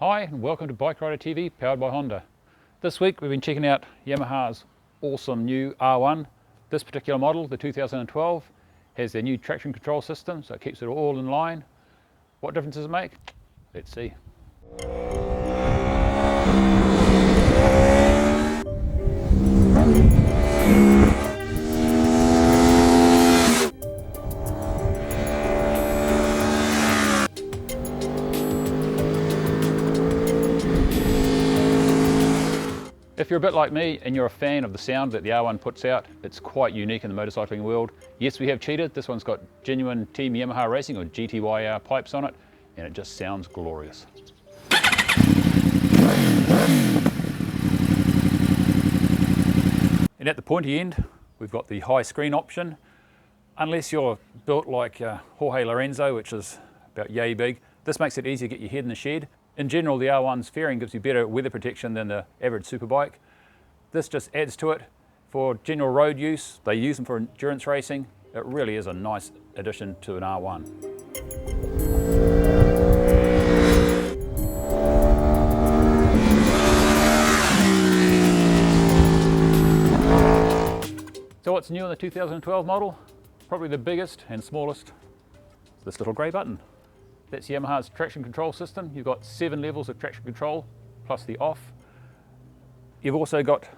Hi and welcome to BikeRiderTV powered by Honda. This week we've been checking out Yamaha's awesome new R1. This particular model, the 2012, has their new traction control system, so it keeps it all in line. What difference does it make? Let's see. If you're a bit like me and you're a fan of the sound that the R1 puts out, it's quite unique in the motorcycling world. Yes, we have cheated. This one's got genuine Team Yamaha Racing or GYTR pipes on it, and it just sounds glorious. And at the pointy end, we've got the high screen option. Unless you're built like Jorge Lorenzo, which is about yay big, this makes it easy to get your head in the shed. In general, the R1's fairing gives you better weather protection than the average superbike. This just adds to it. For general road use, they use them for endurance racing. It really is a nice addition to an R1. So what's new in the 2012 model? Probably the biggest and smallest, this little grey button. That's Yamaha's traction control system. You've got 7 levels of traction control, plus the off. You've also got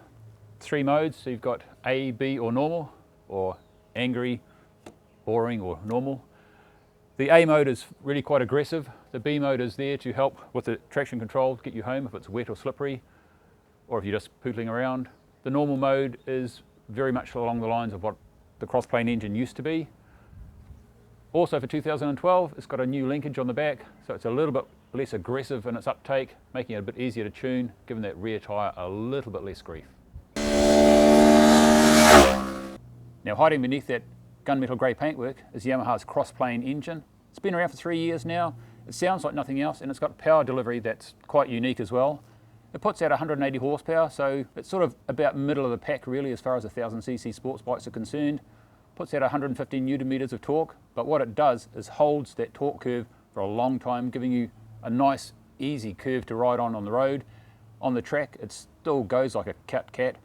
3 modes. So you've got A, B or normal, or angry, boring or normal. The A mode is really quite aggressive. The B mode is there to help with the traction control, get you home if it's wet or slippery, or if you're just pootling around. The normal mode is very much along the lines of what the cross-plane engine used to be. Also for 2012, it's got a new linkage on the back, so it's a little bit less aggressive in its uptake, making it a bit easier to tune, giving that rear tyre a little bit less grief. Now hiding beneath that gunmetal grey paintwork is Yamaha's cross-plane engine. It's been around for 3 years now. It sounds like nothing else, and it's got power delivery that's quite unique as well. It puts out 180 horsepower, so it's sort of about middle of the pack really as far as 1000cc sports bikes are concerned. Puts out 115 newton meters of torque, but what it does is holds that torque curve for a long time, giving you a nice easy curve to ride on the road. On the track it still goes like a cat,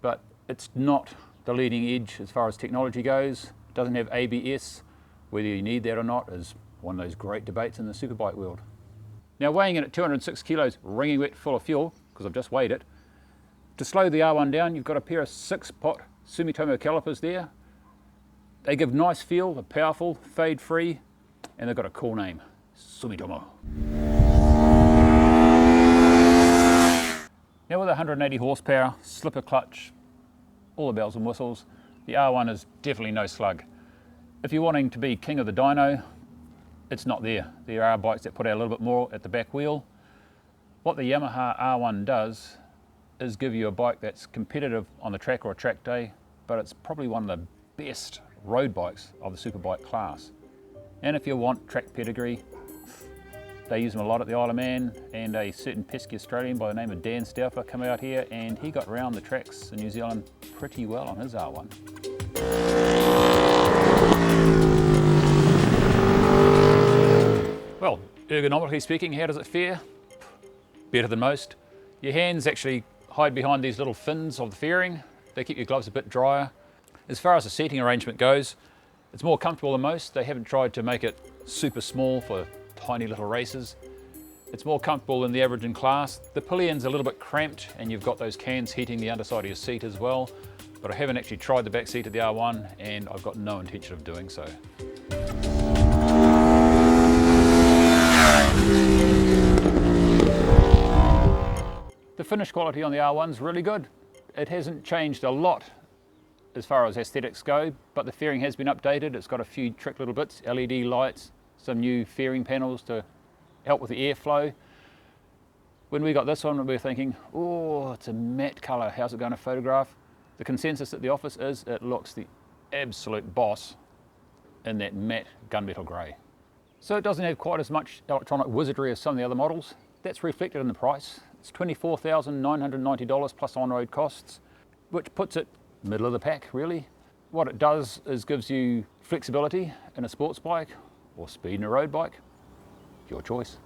but it's not the leading edge as far as technology goes. It doesn't have ABS. Whether you need that or not is one of those great debates in the superbike world. Now weighing in at 206 kilos, ringing wet full of fuel, because I've just weighed it, to slow the R1 down you've got a pair of 6-pot Sumitomo calipers there. They give nice feel, they're powerful, fade free, and they've got a cool name, Sumitomo. Now with 180 horsepower, slipper clutch, all the bells and whistles, the R1 is definitely no slug. If you're wanting to be king of the dyno, it's not there. There are bikes that put out a little bit more at the back wheel. What the Yamaha R1 does is give you a bike that's competitive on the track or a track day, but it's probably one of the best road bikes of the superbike class. And if you want track pedigree, they use them a lot at the Isle of Man, and a certain pesky Australian by the name of Dan Stauffer came out here and he got around the tracks in New Zealand pretty well on his R1. Well, ergonomically speaking, how does it fare? Better than most. Your hands actually hide behind these little fins of the fairing. They keep your gloves a bit drier. As far as the seating arrangement goes, it's more comfortable than most. They haven't tried to make it super small for tiny little races. It's more comfortable than the average in class. The pillion's a little bit cramped and you've got those cans heating the underside of your seat as well, but I haven't actually tried the back seat of the R1 and I've got no intention of doing so. The finish quality on the R1's really good. It hasn't changed a lot as far as aesthetics go, but the fairing has been updated. It's got a few trick little bits, LED lights, some new fairing panels to help with the airflow. When we got this one, we were thinking, oh, it's a matte colour, how's it going to photograph? The consensus at the office is it looks the absolute boss in that matte gunmetal grey. So it doesn't have quite as much electronic wizardry as some of the other models. That's reflected in the price. It's $24,990 plus on-road costs, which puts it middle of the pack really. What it does is gives you flexibility in a sports bike or speed in a road bike. Your choice.